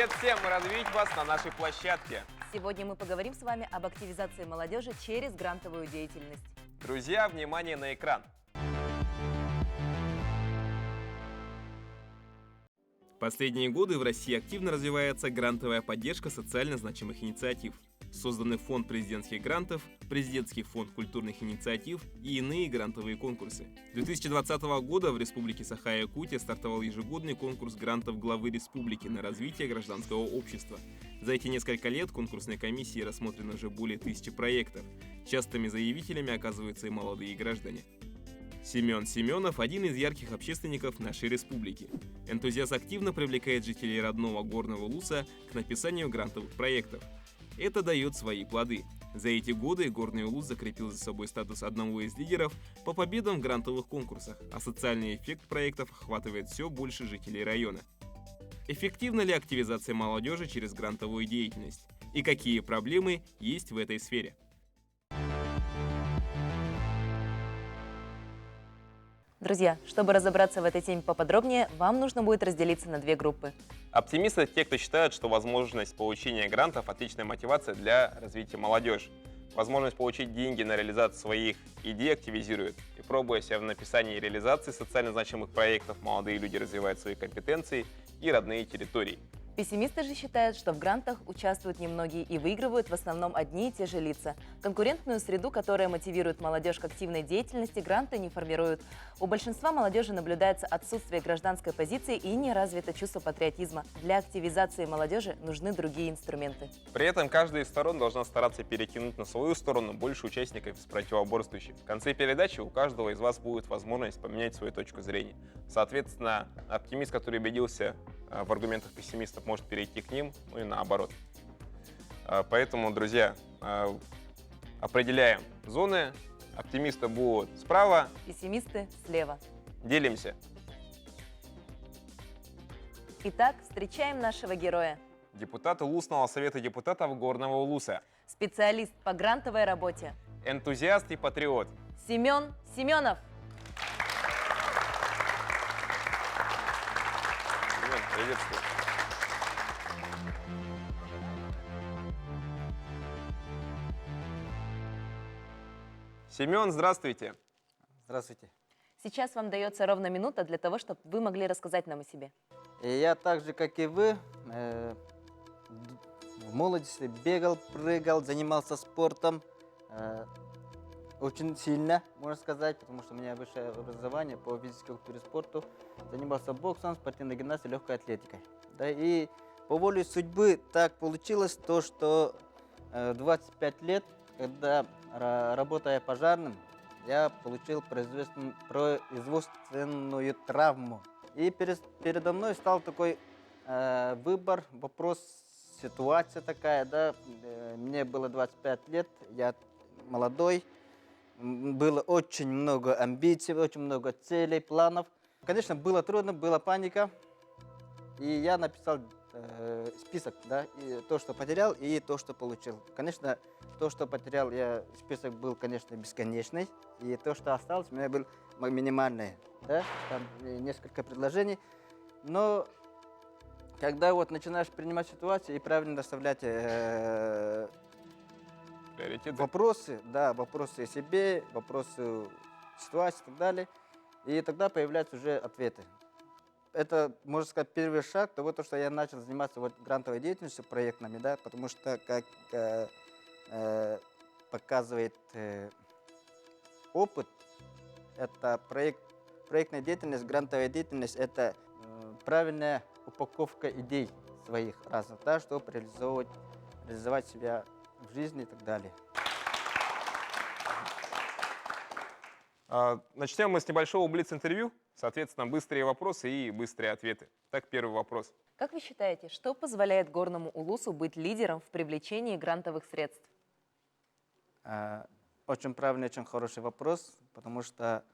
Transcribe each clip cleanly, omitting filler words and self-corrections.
Привет всем! Мы рады видеть вас на нашей площадке. Сегодня мы поговорим с вами об активизации молодежи через грантовую деятельность. Друзья, внимание на экран. Последние годы в России активно развивается грантовая поддержка социально значимых инициатив. Созданы фонд президентских грантов, президентский фонд культурных инициатив и иные грантовые конкурсы. С 2020 года в Республике Саха-Якутия стартовал ежегодный конкурс грантов главы республики на развитие гражданского общества. За эти несколько лет конкурсной комиссией рассмотрено уже более 1000 проектов. Частыми заявителями оказываются и молодые граждане. Семен Семенов – один из ярких общественников нашей республики. Энтузиаст активно привлекает жителей родного Горного Улуса к написанию грантовых проектов. Это дает свои плоды. За эти годы Горный Улус закрепил за собой статус одного из лидеров по победам в грантовых конкурсах, а социальный эффект проектов охватывает все больше жителей района. Эффективна ли активизация молодежи через грантовую деятельность? И какие проблемы есть в этой сфере? Друзья, чтобы разобраться в этой теме поподробнее, вам нужно будет разделиться на две группы. Оптимисты – те, кто считают, что возможность получения грантов – отличная мотивация для развития молодежи. Возможность получить деньги на реализацию своих идей активизирует. И пробуя себя в написании и реализации социально значимых проектов, молодые люди развивают свои компетенции и родные территории. Пессимисты же считают, что в грантах участвуют немногие и выигрывают в основном одни и те же лица. Конкурентную среду, которая мотивирует молодежь к активной деятельности, гранты не формируют. У большинства молодежи наблюдается отсутствие гражданской позиции и не развито чувство патриотизма. Для активизации молодежи нужны другие инструменты. При этом каждая из сторон должна стараться перетянуть на свою сторону больше участников из противоборствующих. В конце передачи у каждого из вас будет возможность поменять свою точку зрения. Соответственно, оптимист, который убедился в аргументах пессимистов, может перейти к ним, ну и наоборот. Поэтому, друзья, определяем зоны. Оптимисты будут справа. Пессимисты слева. Делимся. Итак, встречаем нашего героя. Депутат Улусного совета депутатов Горного Улуса. Специалист по грантовой работе. Энтузиаст и патриот. Семен Семенов. Семен, приветствую. Семен, здравствуйте. Здравствуйте. Сейчас вам дается ровно минута для того, чтобы вы могли рассказать нам о себе. И я так же, как и вы, в молодости бегал, прыгал, занимался спортом. Очень сильно, можно сказать, потому что у меня высшее образование по физической культуре и спорту. Занимался боксом, спортивной гимнастикой, легкой атлетикой. Да, и по воле судьбы так получилось то, что 25 лет, когда работая пожарным, я получил производственную травму. И передо мной стал такой выбор, вопрос, ситуация такая, да. Мне было 25 лет, я молодой, было очень много амбиций, очень много целей, планов. Конечно, было трудно, была паника, и я написал список, да, и то, что потерял, и то, что получил. Конечно, то, что потерял, список был, конечно, бесконечный, и то, что осталось, у меня был минимальный, да, там несколько предложений, но когда вот начинаешь принимать ситуацию и правильно расставлять вопросы, да, вопросы себе, вопросы ситуации и так далее, и тогда появляются уже ответы. Это, можно сказать, первый шаг того, что я начал заниматься вот грантовой деятельностью, проектными, да, потому что, как показывает опыт, это проектная деятельность, грантовая деятельность, это правильная упаковка идей своих разных, да, чтобы реализовать себя в жизни и так далее. Начнем мы с небольшого блиц-интервью. Соответственно, быстрые вопросы и быстрые ответы. Так, первый вопрос. Как вы считаете, что позволяет Горному Улусу быть лидером в привлечении грантовых средств? Очень правильный, очень хороший вопрос, потому что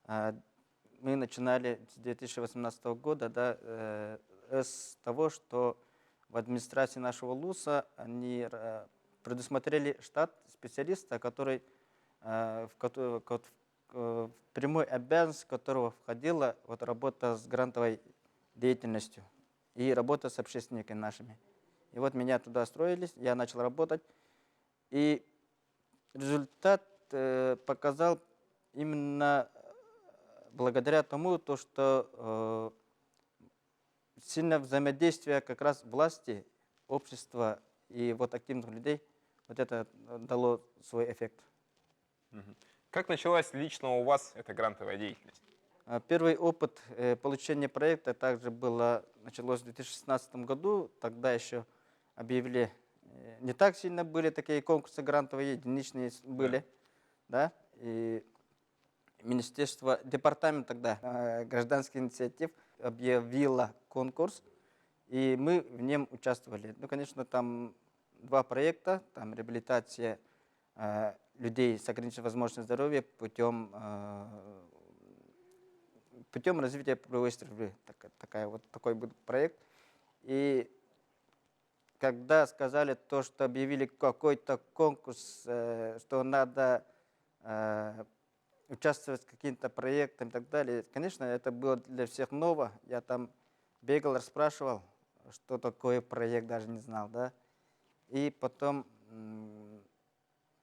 мы начинали с 2018 года, да, с того, что в администрации нашего Улуса они предусмотрели штат специалиста, который в прямой обязанность которого входила вот работа с грантовой деятельностью. и работа с общественниками нашими. И вот меня туда строились, я начал работать. И результат показал именно благодаря тому, то, что сильное взаимодействие как раз власти, общества и вот активных людей, вот это дало свой эффект. Мгм. Как началась лично у вас эта грантовая деятельность? Первый опыт получения проекта также началось в 2016 году. Тогда еще объявили, не так сильно были такие конкурсы грантовые, единичные были. Да? И департамент тогда гражданских инициатив объявила конкурс, и мы в нем участвовали. Ну, конечно, там два проекта, там реабилитация людей с ограниченной возможностью здоровья путем развития правовой среды. Такой был проект. И когда сказали то, что объявили какой-то конкурс, что надо участвовать в каким-то проектам и так далее, конечно, это было для всех ново. Я там бегал, расспрашивал, что такое проект, даже не знал. Да? И потом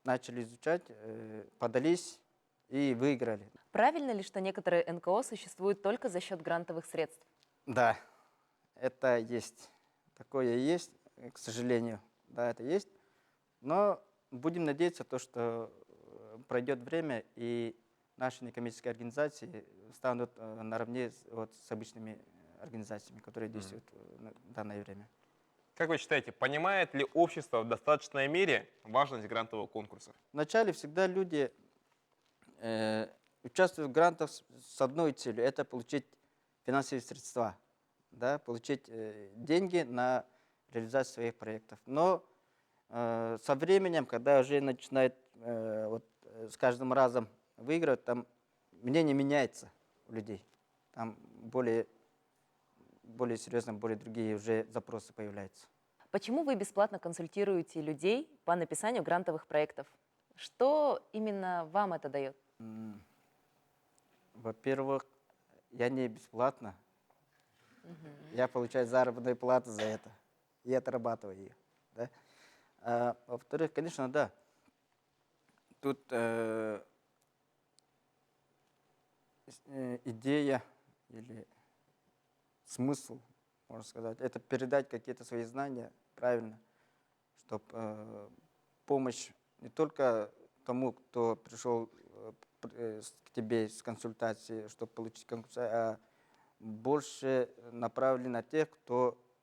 начали изучать, подались и выиграли. Правильно ли, что некоторые НКО существуют только за счет грантовых средств? Да, это есть. Такое есть, к сожалению. Да, это есть. Но будем надеяться, что пройдет время, и наши некоммерческие организации станут наравне с обычными организациями, которые действуют в данное время. Как вы считаете, понимает ли общество в достаточной мере важность грантовых конкурсов? Вначале всегда люди участвуют в грантах с одной целью – это получить финансовые средства, да, получить деньги на реализацию своих проектов. Но со временем, когда уже начинают с каждым разом выигрывать, там мнение меняется у людей. Там более серьезно, более другие уже запросы появляются. Почему вы бесплатно консультируете людей по написанию грантовых проектов? Что именно вам это дает? Во-первых, я не бесплатно. Я получаю заработную плату за это и отрабатываю ее. Да? Во-вторых, конечно, да. Тут идея или смысл, можно сказать, это передать какие-то свои знания правильно, чтобы помощь не только тому, кто пришел к тебе с консультацией, чтобы получить консультацию, а больше направлен на тех,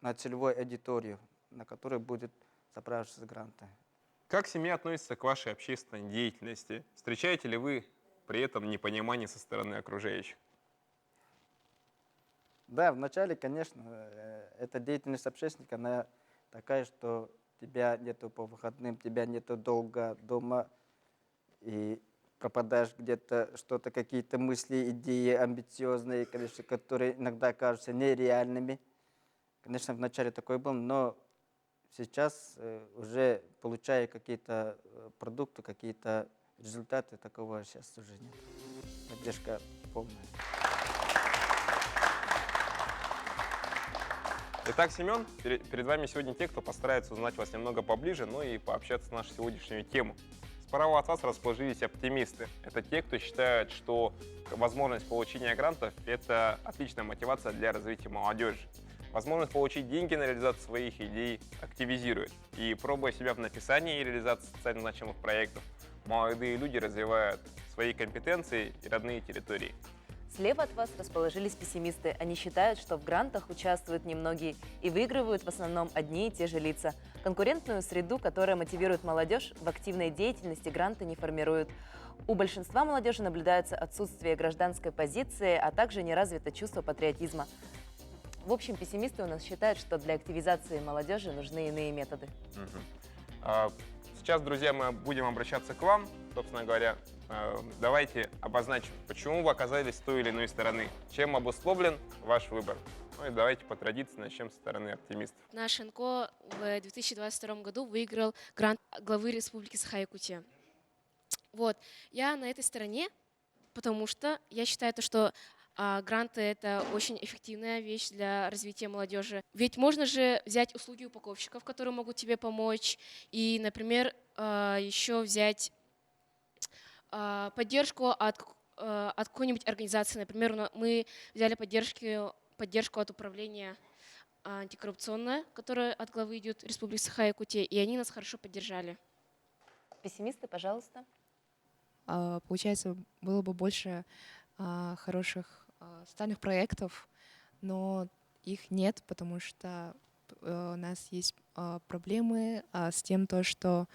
на целевую аудиторию, на которую будет запрашиваться гранты. Как семья относится к вашей общественной деятельности? Встречаете ли вы при этом непонимание со стороны окружающих? Да, вначале, конечно, эта деятельность общественника, она такая, что тебя нету по выходным, тебя нету долго дома, и пропадаешь где-то, какие-то мысли, идеи амбициозные, конечно, которые иногда кажутся нереальными. Конечно, вначале такое было, но сейчас уже получая какие-то продукты, какие-то результаты, такого сейчас уже нет. Поддержка полная. Итак, Семен, перед вами сегодня те, кто постарается узнать вас немного поближе, но и пообщаться с нашей сегодняшнюю тему. Справа от вас расположились оптимисты. Это те, кто считает, что возможность получения грантов – это отличная мотивация для развития молодежи. Возможность получить деньги на реализацию своих идей активизирует. И пробуя себя в написании и реализации социально значимых проектов, молодые люди развивают свои компетенции и родные территории. Слева от вас расположились пессимисты. Они считают, что в грантах участвуют немногие и выигрывают в основном одни и те же лица. Конкурентную среду, которая мотивирует молодежь, в активной деятельности гранты не формируют. У большинства молодежи наблюдается отсутствие гражданской позиции, а также неразвито чувство патриотизма. В общем, пессимисты у нас считают, что для активизации молодежи нужны иные методы. Сейчас, друзья, мы будем обращаться к вам. Собственно говоря, давайте обозначим, почему вы оказались с той или иной стороны, чем обусловлен ваш выбор. Ну и давайте по традиции начнем со стороны оптимистов. Наш НКО в 2022 году выиграл грант главы Республики Саха-Якутия. Вот. Я на этой стороне, потому что я считаю, что Гранты — это очень эффективная вещь для развития молодежи. Ведь можно же взять услуги упаковщиков, которые могут тебе помочь, и, например, еще взять поддержку от какой-нибудь организации. Например, мы взяли поддержку от управления антикоррупционное, которое от главы идет Республики Саха-Якутия, и они нас хорошо поддержали. Пессимисты, пожалуйста. Получается, было бы больше хороших социальных проектов, но их нет, потому что у нас есть проблемы с тем, то, что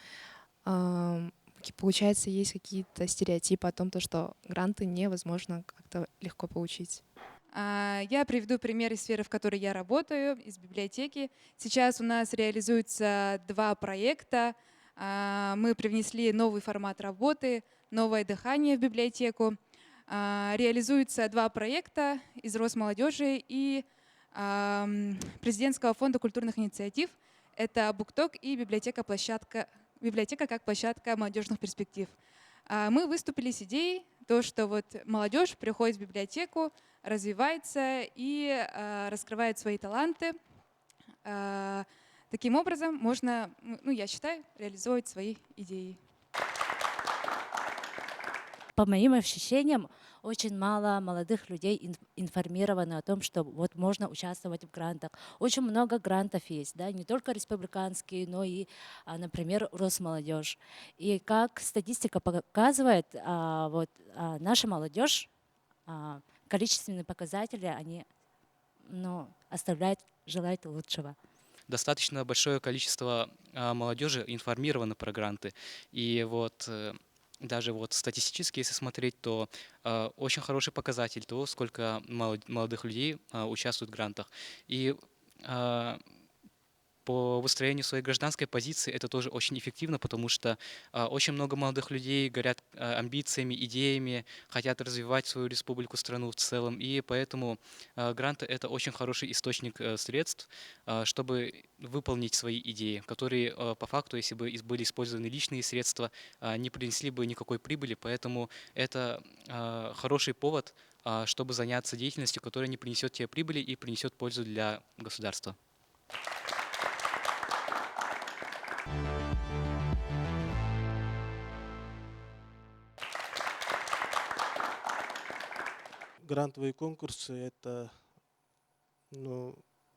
получается, есть какие-то стереотипы о том, то, что гранты невозможно как-то легко получить. Я приведу пример из сферы, в которой я работаю, из библиотеки. Сейчас у нас реализуются 2 проекта. Мы привнесли новый формат работы, новое дыхание в библиотеку. Реализуются 2 проекта из Росмолодежи и Президентского фонда культурных инициатив. Это «Букток» и библиотека как площадка молодежных перспектив. Мы выступили с идеей, то, что вот молодежь приходит в библиотеку, развивается и раскрывает свои таланты. Таким образом можно, я считаю, реализовывать свои идеи. По моим ощущениям, очень мало молодых людей информированы о том, что вот можно участвовать в грантах. Очень много грантов есть, да, не только республиканские, но и, например, Росмолодежь. И как статистика показывает, наша молодежь, количественные показатели, они оставляют желать лучшего. Достаточно большое количество молодежи информировано про гранты. И даже статистически, если смотреть, то очень хороший показатель того, сколько молодых людей участвуют в грантах. И по выстроению своей гражданской позиции это тоже очень эффективно, потому что очень много молодых людей горят амбициями, идеями, хотят развивать свою республику, страну в целом. И поэтому гранты — это очень хороший источник средств, чтобы выполнить свои идеи, которые по факту, если бы были использованы личные средства, не принесли бы никакой прибыли. Поэтому это хороший повод, чтобы заняться деятельностью, которая не принесет тебе прибыли и принесет пользу для государства. Грантовые конкурсы — это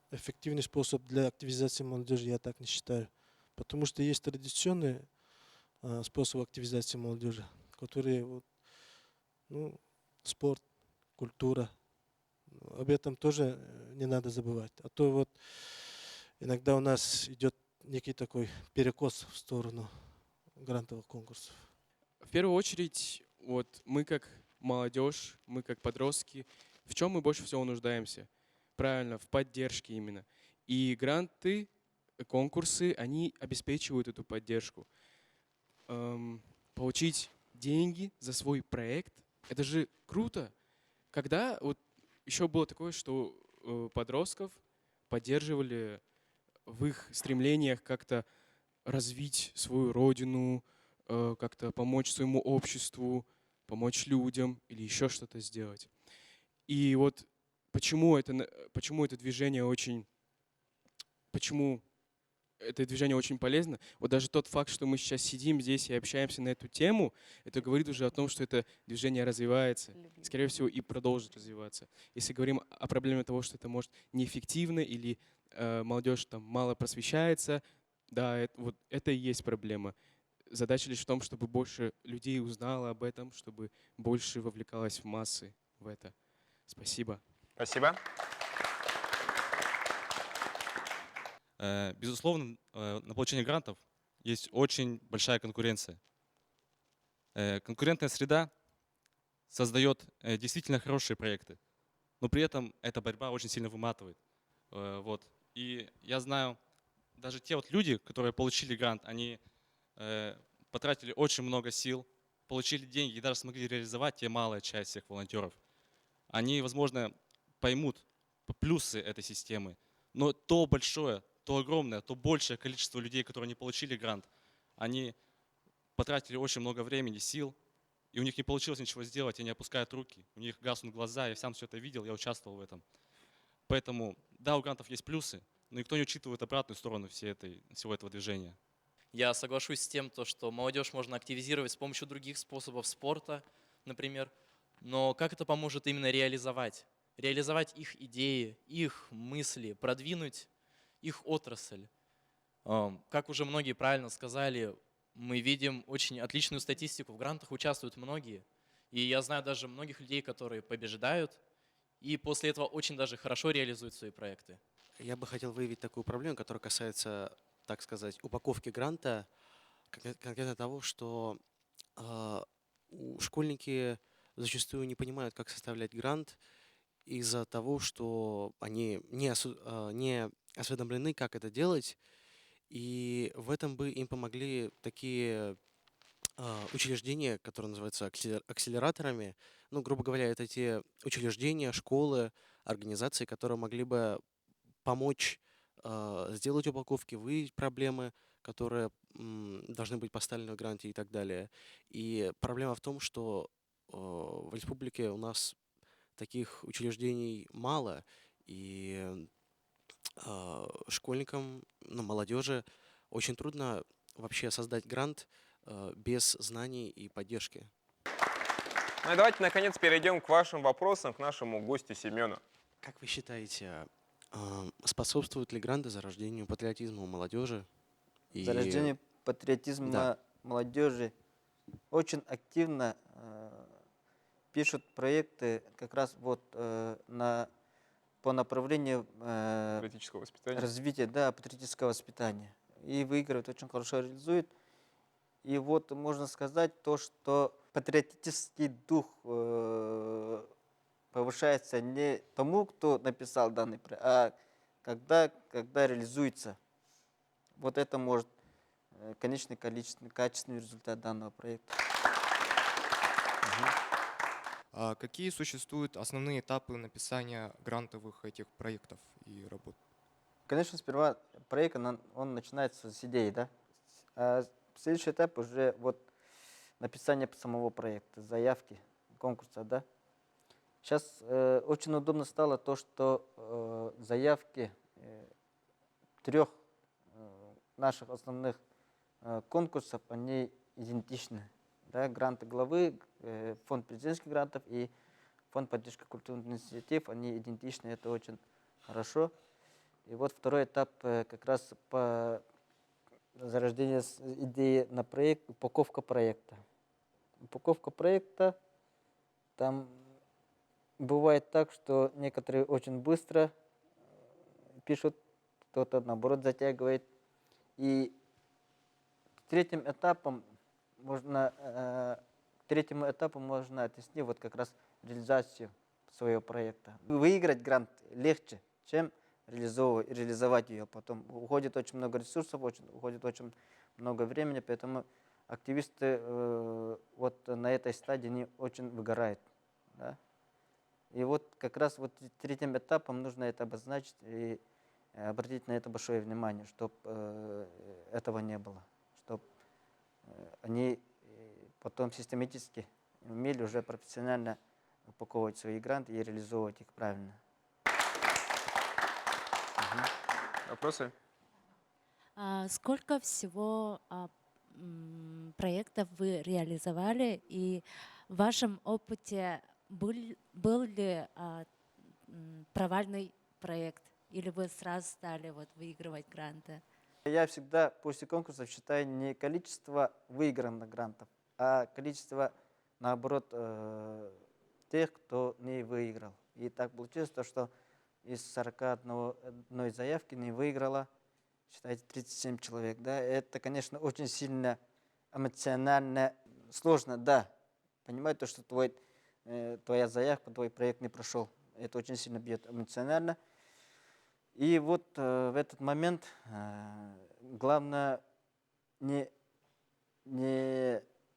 эффективный способ для активизации молодежи, я так не считаю. Потому что есть традиционные способы активизации молодежи, которые спорт, культура. Об этом тоже не надо забывать. А то иногда у нас идет некий такой перекос в сторону грантовых конкурсов. В первую очередь, мы как молодежь, мы как подростки, в чем мы больше всего нуждаемся? Правильно, в поддержке именно. И гранты, конкурсы, они обеспечивают эту поддержку. Получить деньги за свой проект, это же круто. Когда еще было такое, что подростков поддерживали в их стремлениях как-то развить свою родину, как-то помочь своему обществу, помочь людям или еще что-то сделать. И почему это движение очень полезно? Даже тот факт, что мы сейчас сидим здесь и общаемся на эту тему, это говорит уже о том, что это движение развивается. Скорее всего, и продолжит развиваться. Если говорим о проблеме того, что это может неэффективно или молодежь мало просвещается, да, это и есть проблема. Задача лишь в том, чтобы больше людей узнало об этом, чтобы больше вовлекалось в массы в это. Спасибо. Спасибо. Безусловно, на получение грантов есть очень большая конкуренция. Конкурентная среда создает действительно хорошие проекты, но при этом эта борьба очень сильно выматывает. И я знаю, даже те люди, которые получили грант, они потратили очень много сил, получили деньги и даже смогли реализовать те малая часть всех волонтеров. Они, возможно, поймут плюсы этой системы, но то большое, то огромное, то большее количество людей, которые не получили грант, они потратили очень много времени, сил, и у них не получилось ничего сделать, они опускают руки, у них гаснут глаза, я сам все это видел, я участвовал в этом. Поэтому, да, у грантов есть плюсы, но никто не учитывает обратную сторону всего этого движения. Я соглашусь с тем, что молодежь можно активизировать с помощью других способов спорта, например. Но как это поможет именно реализовать? Реализовать их идеи, их мысли, продвинуть их отрасль. Как уже многие правильно сказали, мы видим очень отличную статистику. В грантах участвуют многие. И я знаю даже многих людей, которые побеждают, и после этого очень даже хорошо реализуют свои проекты. Я бы хотел выявить такую проблему, которая касается, так сказать, упаковки гранта, конкретно того, что школьники зачастую не понимают, как составлять грант из-за того, что они не осведомлены, как это делать, и в этом бы им помогли такие учреждения, которые называются акселераторами. Ну, грубо говоря, это те учреждения, школы, организации, которые могли бы помочь сделать упаковки, выявить проблемы, которые должны быть поставлены в гранте и так далее. И проблема в том, что в республике у нас таких учреждений мало, и школьникам, молодежи очень трудно вообще создать грант без знаний и поддержки. Ну и давайте, наконец, перейдем к вашим вопросам, к нашему гостю Семену. Как вы считаете, способствуют ли гранты зарождению патриотизма у молодежи? Зарождение патриотизма молодежи очень активно пишут проекты как раз вот по направлению политического воспитания. Развития, да, патриотического воспитания. И выигрывают, очень хорошо реализуют. И вот можно сказать то, что патриотический дух повышается не тому, кто написал данный проект, а когда реализуется. Вот это может конечный качественный результат данного проекта. А какие существуют основные этапы написания грантовых этих проектов и работ? Конечно, сперва проект он начинается с идеи, да? А следующий этап уже вот написание самого проекта, заявки, конкурса, да? Сейчас очень удобно стало то, что заявки трех наших основных конкурсов, они идентичны. Да? Гранты главы, фонд президентских грантов и фонд поддержки культурных инициатив, они идентичны, это очень хорошо. И вот второй этап как раз по зарождению идеи на проект, упаковка проекта. Упаковка проекта, там бывает так, что некоторые очень быстро пишут, кто-то наоборот затягивает. И к третьему этапу можно отнести вот как раз реализацию своего проекта. Выиграть грант легче, чем реализовать ее. Потом уходит очень много ресурсов, уходит очень много времени, поэтому активисты вот на этой стадии не очень выгорают. Да? И вот как раз вот третьим этапом нужно это обозначить и обратить на это большое внимание, чтобы этого не было, чтобы они потом систематически умели уже профессионально упаковывать свои гранты и реализовывать их правильно. Вопросы? Сколько всего проектов вы реализовали, и в вашем опыте был ли провальный проект, или вы сразу стали выигрывать гранты? Я всегда после конкурсов считаю не количество выигранных грантов, а количество, наоборот, тех, кто не выиграл. И так получилось, что из 41 заявки не выиграло, считайте, 37 человек. Да? Это, конечно, очень сильно эмоционально сложно, да. Понимаю то, что твоя заявка, твой проект не прошел. Это очень сильно бьет эмоционально. И вот в этот момент главное не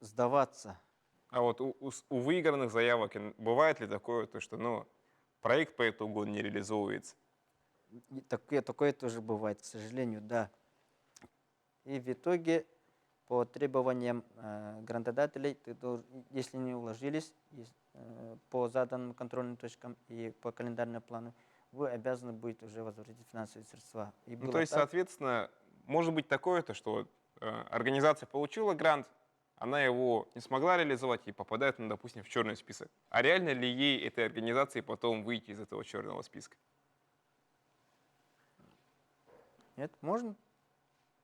сдаваться. А вот у выигранных заявок бывает ли такое, то, что проект по итогу не реализовывается? Такое тоже бывает, к сожалению, да. И в итоге по требованиям грантодателей, если не уложились по заданным контрольным точкам и по календарному плану, вы обязаны будете уже возвратить финансовые средства. И Ну, то есть, соответственно, может быть такое, то, что вот, организация получила грант, она его не смогла реализовать и попадает, ну, допустим, в черный список. А реально ли ей, этой организации, потом выйти из этого черного списка? Нет, можно.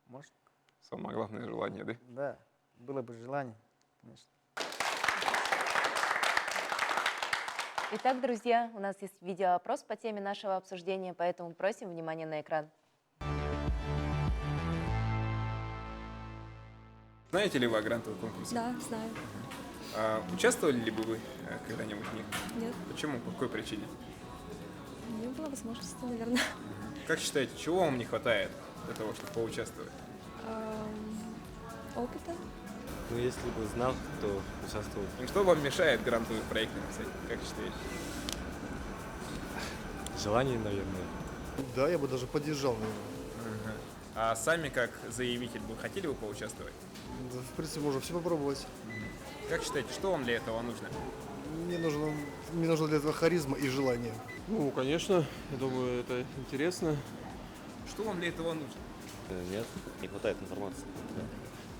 Может. Самое главное желание, да? Да, было бы желание, конечно. Итак, друзья, у нас есть видеоопрос по теме нашего обсуждения, поэтому просим внимания на экран. Знаете ли вы о грантовых конкурсах? Да, знаю. Участвовали ли бы вы когда-нибудь в них? Нет. Почему? По какой причине? Не было возможности, наверное. Как считаете, чего вам не хватает для того, чтобы поучаствовать? Опыта. Ну, если бы знал, то участвовал. И что вам мешает грантовый проект написать? Как считаете? Желание, наверное. Да, я бы даже поддержал, наверное. А сами, как заявитель, бы хотели бы поучаствовать? Да, в принципе, можно все попробовать. Как считаете, что вам для этого нужно? Мне нужно для этого харизма и желание. Ну, конечно, я думаю, это интересно. Что вам для этого нужно? Нет, не хватает информации.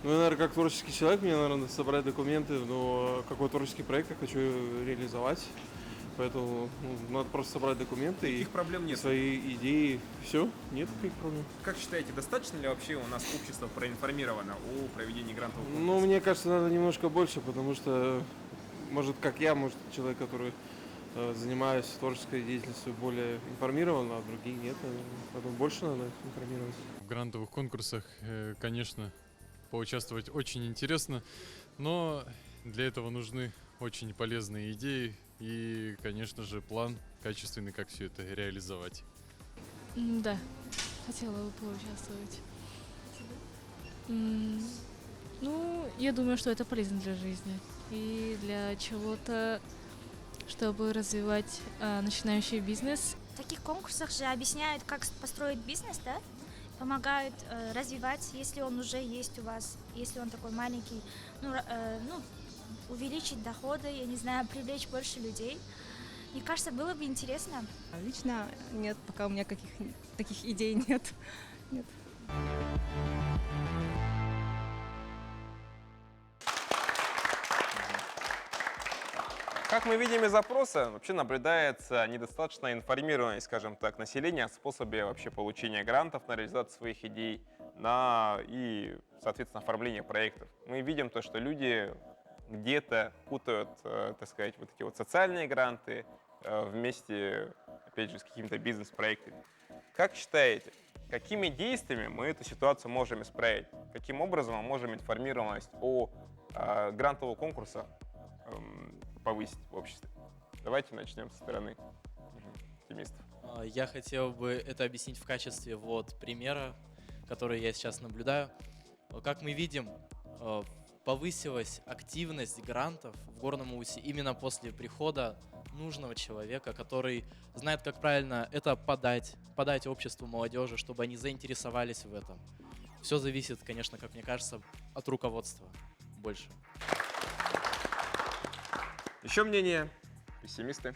Ну, я, наверное, как творческий человек, мне, наверное, собрать документы, но какой творческий проект я хочу реализовать. Поэтому надо просто собрать документы Никаких и проблем нет. свои идеи. Все, нет никаких проблем. Как считаете, достаточно ли вообще у нас общество проинформировано о проведении грантового конкурса? Ну, мне кажется, надо немножко больше, потому что, может, как я, может, человек, который занимаюсь творческой деятельностью, более информирован, а другие нет. Поэтому больше надо информировать. В грантовых конкурсах, конечно, поучаствовать очень интересно, но для этого нужны очень полезные идеи и, конечно же, план качественный, как все это реализовать. Да, хотела бы поучаствовать. Ну, я думаю, что это полезно для жизни и для чего-то, чтобы развивать начинающий бизнес. В таких конкурсах же объясняют, как построить бизнес, да? Помогают развивать, если он уже есть у вас, если он такой маленький, увеличить доходы, я не знаю, привлечь больше людей. Мне кажется, было бы интересно. Лично нет, пока у меня таких идей нет. Нет. Как мы видим из опроса, вообще наблюдается недостаточная информированность, скажем так, населения о способе вообще получения грантов на реализацию своих идей и, соответственно, оформление проектов. Мы видим то, что люди где-то путают, так сказать, вот эти вот социальные гранты вместе, опять же, с какими-то бизнес-проектами. Как считаете, какими действиями мы эту ситуацию можем исправить? Каким образом мы можем информированность о грантовых конкурсах повысить в обществе? Давайте начнем со стороны оптимистов. Я хотел бы это объяснить в качестве примера, который я сейчас наблюдаю. Как мы видим, повысилась активность грантов в Горном Усе именно после прихода нужного человека, который знает, как правильно это подать обществу, молодежи, чтобы они заинтересовались в этом. Все зависит, конечно, как мне кажется, от руководства больше. Еще мнение? Пессимисты?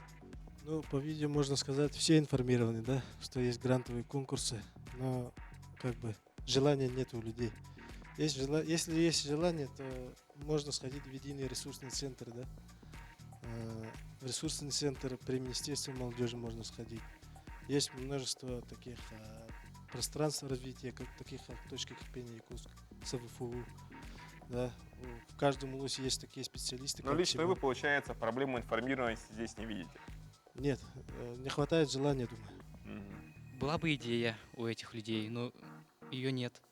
Ну, по-видимому, можно сказать, все информированы, да, что есть грантовые конкурсы, но как бы желания нет у людей. Если есть желание, то можно сходить в единый ресурсный центр, да. В ресурсный центр при Министерстве молодежи можно сходить. Есть множество таких пространств развития, таких как точка кипения Якутск, СВФУ. Да. В каждом улусе есть такие специалисты. Но лично вы, получается, проблему информированности здесь не видите? Нет, не хватает желания, думаю. Была бы идея у этих людей, но ее нет.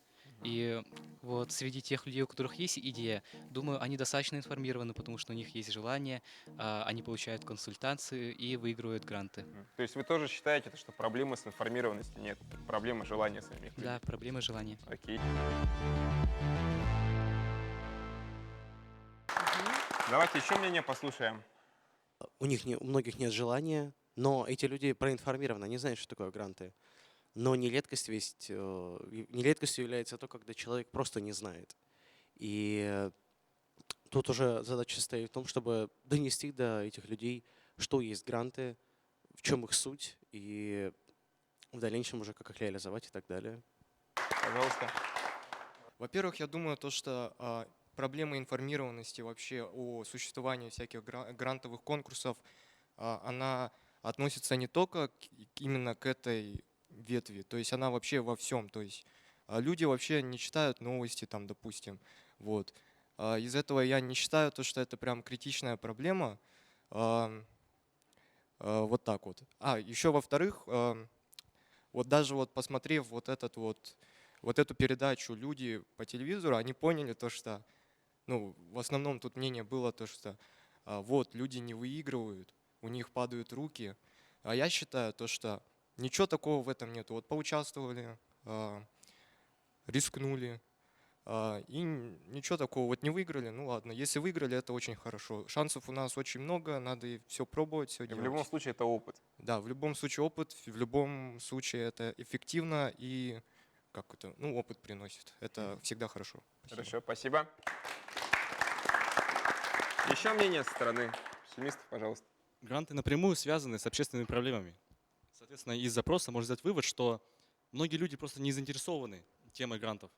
И вот среди тех людей, у которых есть идея, думаю, они достаточно информированы, потому что у них есть желание, они получают консультации и выигрывают гранты. То есть вы тоже считаете, что проблемы с информированностью нет? Проблема желания самих людей? Да, проблема желания. Окей. Давайте еще мнение послушаем. У многих нет желания, но эти люди проинформированы, они знают, что такое гранты. Но нередкостью является то, когда человек просто не знает. И тут уже задача стоит в том, чтобы донести до этих людей, что есть гранты, в чем их суть, и в дальнейшем уже как их реализовать и так далее. Пожалуйста. Во-первых, я думаю, то, что проблема информированности вообще о существовании всяких грантовых конкурсов, она относится не только именно к этой ветви, то есть она вообще во всем. То есть люди вообще не читают новости, там, допустим. Вот. Из этого я не считаю то, что это прям критичная проблема. Вот так вот. Еще во-вторых, вот даже вот посмотрев вот эту передачу люди по телевизору, они поняли то, что, ну, в основном тут мнение было то, что вот люди не выигрывают, у них падают руки. А я считаю то, что ничего такого в этом нет. Вот поучаствовали, рискнули, и ничего такого. Вот не выиграли, ну ладно. Если выиграли, это очень хорошо. Шансов у нас очень много, надо и все пробовать, все делать. В любом случае это опыт. Да, в любом случае опыт, в любом случае это эффективно и опыт приносит. Это всегда хорошо. Хорошо, спасибо. Еще мнение со стороны пессимистов, пожалуйста. Гранты напрямую связаны с общественными проблемами. Соответственно, из запроса можно сделать вывод, что многие люди просто не заинтересованы темой грантов.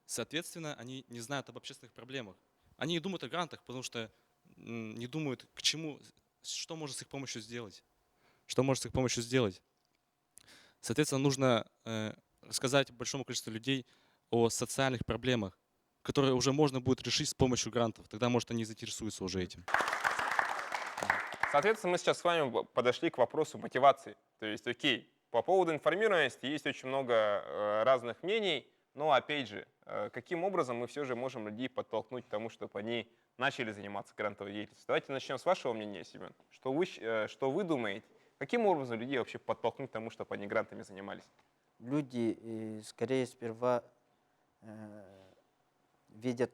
Соответственно, они не знают об общественных проблемах. Они не думают о грантах, потому что не думают, к чему, что может с их помощью сделать. Что может с их помощью сделать. Соответственно, нужно рассказать большому количеству людей о социальных проблемах, которые уже можно будет решить с помощью грантов. Тогда, может, они заинтересуются уже этим. Соответственно, мы сейчас с вами подошли к вопросу мотивации. То есть, окей, по поводу информированности есть очень много разных мнений, но, опять же, каким образом мы все же можем людей подтолкнуть к тому, чтобы они начали заниматься грантовой деятельностью? Давайте начнем с вашего мнения, Семен. Что вы думаете? Каким образом людей вообще подтолкнуть к тому, чтобы они грантами занимались? Люди, скорее, сперва видят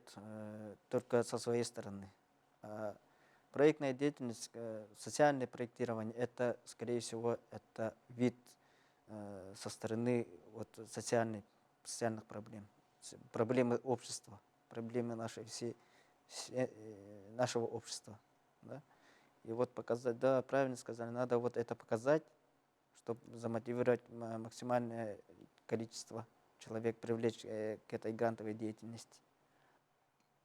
только со своей стороны. Проектная деятельность, социальное проектирование, это, скорее всего, это вид со стороны социальных проблем. Проблемы общества, проблемы нашего общества. Да? И вот показать, да, правильно сказали, надо вот это показать, чтобы замотивировать максимальное количество человек, привлечь к этой грантовой деятельности.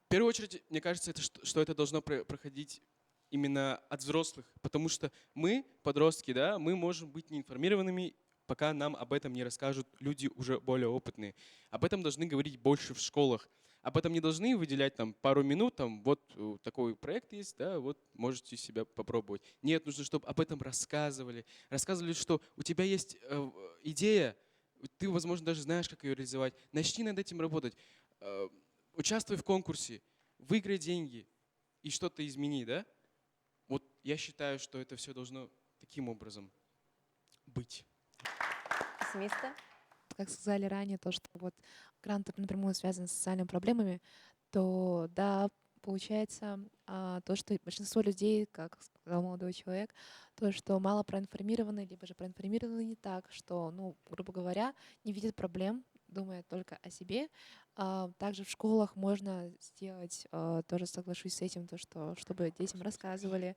В первую очередь, мне кажется, что это должно проходить именно от взрослых, потому что мы, подростки, да, мы можем быть неинформированными, пока нам об этом не расскажут люди уже более опытные. Об этом должны говорить больше в школах. Об этом не должны выделять там пару минут, там вот такой проект есть, да, вот можете себя попробовать. Нет, нужно, чтобы об этом рассказывали. Рассказывали, что у тебя есть идея, ты, возможно, даже знаешь, как ее реализовать. Начни над этим работать. Участвуй в конкурсе, выиграй деньги и что-то измени, да? Вот я считаю, что это все должно таким образом быть. Пессимисты? Как сказали ранее, то, что вот гранты напрямую связаны с социальными проблемами, то да, получается то, что большинство людей, как сказал молодой человек, то, что мало проинформированы, либо же проинформированы не так, что, ну, грубо говоря, не видят проблем, думает только о себе. Также в школах можно сделать, тоже соглашусь с этим, то, что, чтобы детям рассказывали,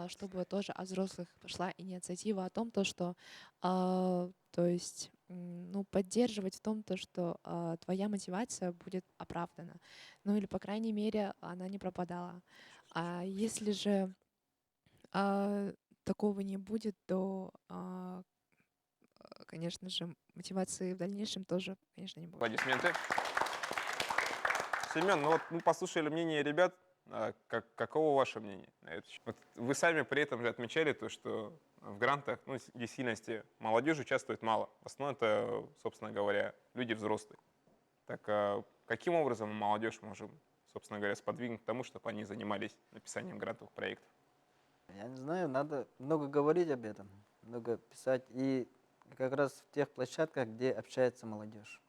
чтобы тоже от взрослых пошла инициатива о том, то, что, то есть, ну, поддерживать в том, то, что твоя мотивация будет оправдана. Ну или, по крайней мере, она не пропадала. А если же такого не будет, то, конечно же, мотивации в дальнейшем тоже, конечно, не будет. Аплодисменты. Семен, ну вот мы послушали мнение ребят. Каково ваше мнение на это? Вот вы сами при этом же отмечали то, что в грантах, ну, в действительности, молодежь участвует мало. В основном это, собственно говоря, люди взрослые. Так каким образом молодежь можем, собственно говоря, сподвигнуть к тому, чтобы они занимались написанием грантовых проектов? Я не знаю, надо много говорить об этом, много писать. И как раз в тех площадках, где общается молодежь.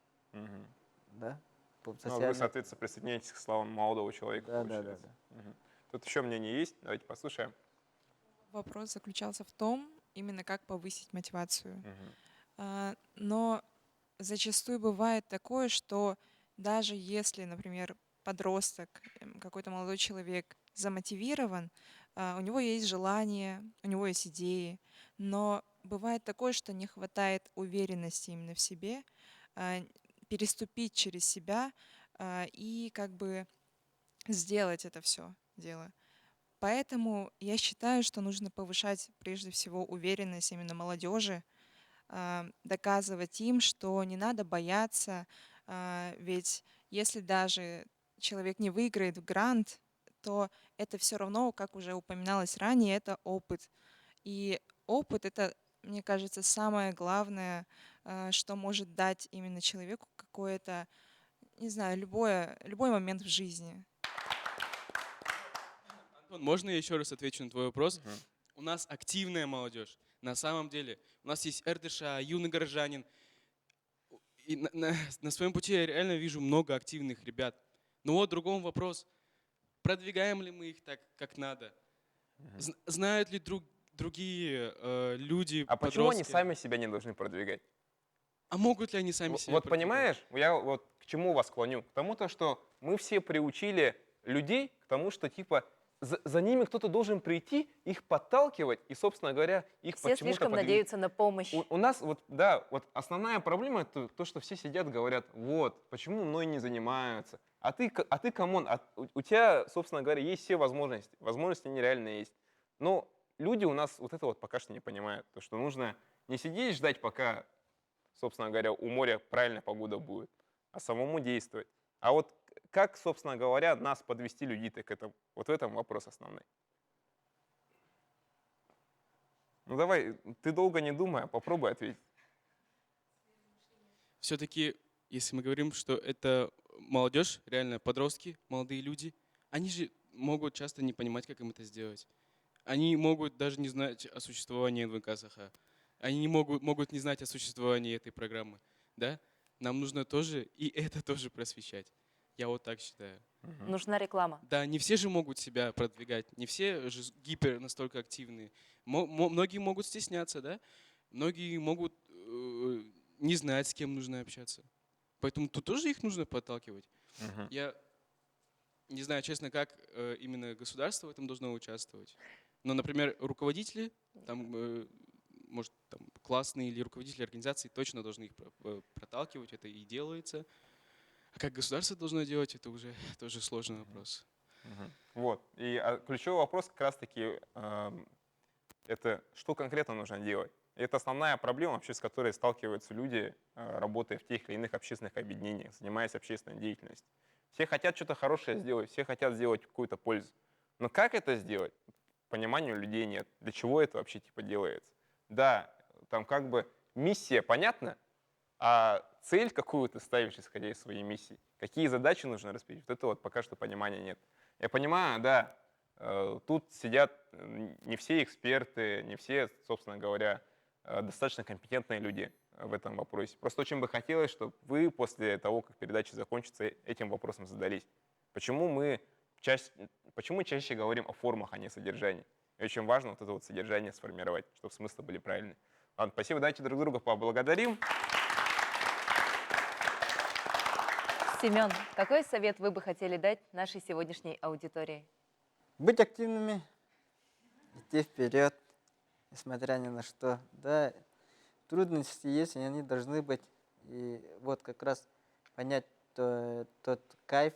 Да? Ну, вы, соответственно, присоединяетесь к словам молодого человека. Да. Тут еще мнение есть, давайте послушаем. Вопрос заключался в том, именно как повысить мотивацию. Но зачастую бывает такое, что даже если, например, подросток, какой-то молодой человек замотивирован, у него есть желание, у него есть идеи, но бывает такое, что не хватает уверенности именно в себе, переступить через себя и как бы сделать это все дело. Поэтому я считаю, что нужно повышать прежде всего уверенность именно молодежи, доказывать им, что не надо бояться, ведь если даже человек не выиграет в грант, то это все равно, как уже упоминалось ранее, это опыт. И опыт — это, мне кажется, самое главное, что может дать именно человеку какое-то, не знаю, любой момент в жизни. Антон, можно я еще раз отвечу на твой вопрос? У нас активная молодежь. На самом деле, у нас есть РДШ, юный горожанин. И на своем пути я реально вижу много активных ребят. Но вот другой вопрос. Продвигаем ли мы их так, как надо? Знают ли другие люди, А почему они подростки? сами себя не должны продвигать? А могут ли они сами себя Вот продвигать? понимаешь, я вот к чему вас клоню? К тому, то, что мы все приучили людей к тому, что типа за ними кто-то должен прийти, их подталкивать и, собственно говоря, их Все почему-то слишком подвигать. надеются на помощь. У нас вот, да, вот основная проблема это то, что все сидят, говорят, вот, почему мной не занимаются. А ты камон, у тебя, собственно говоря, есть все возможности. Возможности нереально есть. Но люди у нас вот это вот пока что не понимают. То, что нужно не сидеть и ждать, пока, собственно говоря, у моря правильная погода будет, а самому действовать. А вот как, собственно говоря, нас подвести людей-то к этому? Вот в этом вопрос основной. Ну давай, ты долго не думай, а попробуй ответить. Все-таки, если мы говорим, что это молодежь, реально подростки, молодые люди, они же могут часто не понимать, как им это сделать. Они могут даже не знать о существовании НВК САХА. Они не могут не знать о существовании этой программы. Да? Нам нужно тоже и это тоже просвещать. Я вот так считаю. Нужна реклама. Да, не все же могут себя продвигать, не все же гипер настолько активные. Многие могут стесняться, да? Многие могут не знать, с кем нужно общаться. Поэтому тут тоже их нужно подталкивать. Я не знаю, честно, как именно государство в этом должно участвовать. Но, например, руководители, там, может, там, классные или руководители организаций точно должны их проталкивать, это и делается. А как государство должно делать, это уже тоже сложный вопрос. Вот. И ключевой вопрос как раз-таки это что конкретно нужно делать. И это основная проблема, вообще, с которой сталкиваются люди, работая в тех или иных общественных объединениях, занимаясь общественной деятельностью. Все хотят что-то хорошее сделать, все хотят сделать какую-то пользу. Но как это сделать? Понимания у людей нет. Для чего это вообще типа делается? Да, там как бы миссия понятна, а цель какую ты ставишь, исходя из своей миссии? Какие задачи нужно распределить? Вот это вот пока что понимания нет. Я понимаю, да, тут сидят не все эксперты, не все, собственно говоря, достаточно компетентные люди в этом вопросе. Просто очень бы хотелось, чтобы вы после того, как передача закончится, этим вопросом задались. Почему чаще говорим о формах, а не содержании? И очень важно вот это вот содержание сформировать, чтобы смыслы были правильные. Ладно, спасибо, давайте друг друга поблагодарим. Семен, какой совет вы бы хотели дать нашей сегодняшней аудитории? Быть активными, идти вперед, несмотря ни на что. Да, трудности есть, и они должны быть. И вот как раз понять тот кайф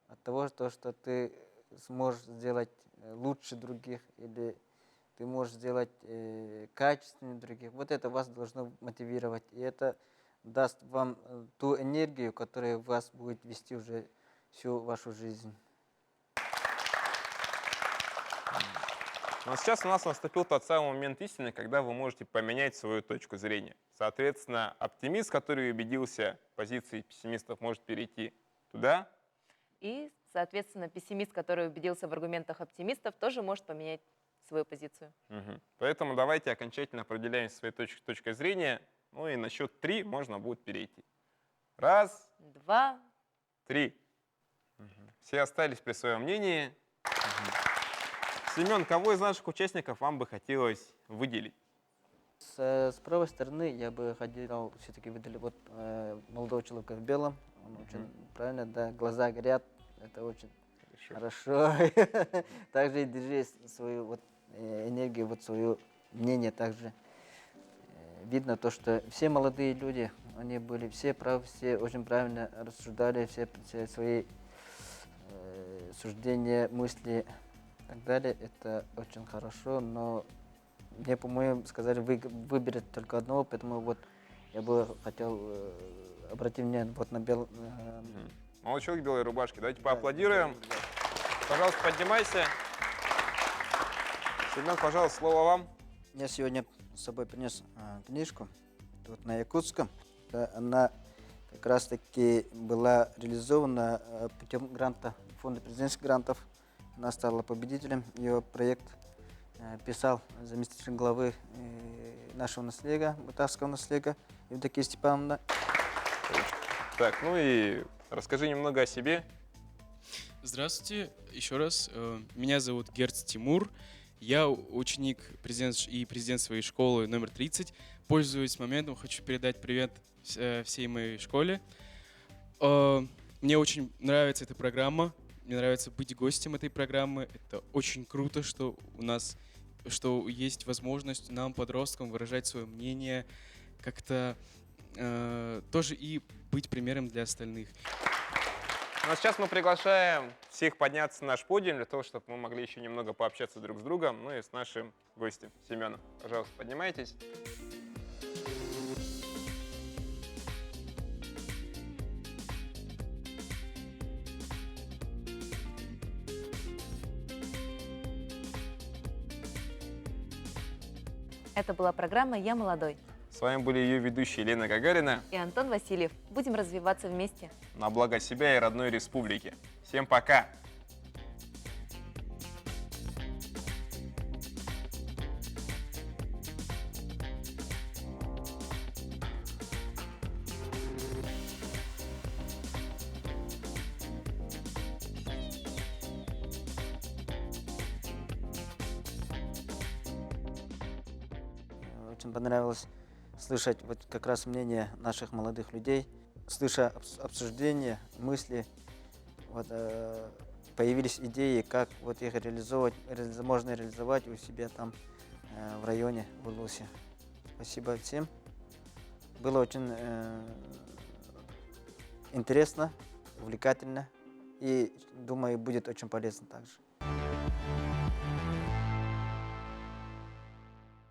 от того, что ты сможешь сделать лучше других, или ты можешь сделать качественнее других. Вот это вас должно мотивировать. И это даст вам ту энергию, которая вас будет вести уже всю вашу жизнь. Но сейчас у нас наступил тот самый момент истины, когда вы можете поменять свою точку зрения. Соответственно, оптимист, который убедился в позиции пессимистов, может перейти туда. И, соответственно, пессимист, который убедился в аргументах оптимистов, тоже может поменять свою позицию. Поэтому давайте окончательно определяем своей точкой зрения. Ну и на счет 3 можно будет перейти. 1, 2, 3. Все остались при своем мнении. Семен, кого из наших участников вам бы хотелось выделить? С правой стороны я бы хотел все-таки выделить вот молодого человека в белом. Он очень правильно, да, глаза горят. Это очень хорошо. Также и держи свою вот энергию, вот свое мнение также. Видно то, что все молодые люди, они были все правы, все очень правильно рассуждали, все свои суждения, мысли и так далее. Это очень хорошо, но мне, по-моему, сказали выберет только одного, поэтому вот я бы хотел обратить внимание вот на белый... Молодой человек в белой рубашке. Давайте поаплодируем. Пожалуйста, поднимайся. Семен, пожалуйста, слово вам. Я сегодня с собой принес книжку вот на якутском. Она как раз-таки была реализована путем гранта, фонда президентских грантов. Она стала победителем. Ее проект писал заместитель главы нашего наследия, Бутавского наследия, Евдокия Степановна. Так, ну и расскажи немного о себе. Здравствуйте, еще раз. Меня зовут Герц Тимур. Я ученик президент своей школы номер 30. Пользуясь моментом, хочу передать привет всей моей школе. Мне очень нравится эта программа. Мне нравится быть гостем этой программы. Это очень круто, что у нас есть возможность нам, подросткам, выражать свое мнение, как-то тоже и быть примером для остальных. Ну а сейчас мы приглашаем всех подняться на наш подиум, для того, чтобы мы могли еще немного пообщаться друг с другом, ну и с нашим гостем Семеном. Пожалуйста, поднимайтесь. Это была программа «Я молодой». С вами были ее ведущие Елена Гагарина И Антон Васильев. Будем развиваться вместе. на благо себя и родной республики. Всем пока! Очень понравилось слышать вот как раз мнение наших молодых людей, слыша обсуждения, мысли, вот, появились идеи, как вот их можно реализовать у себя там в районе, в Улусе. Спасибо всем. Было очень интересно, увлекательно и, думаю, будет очень полезно также.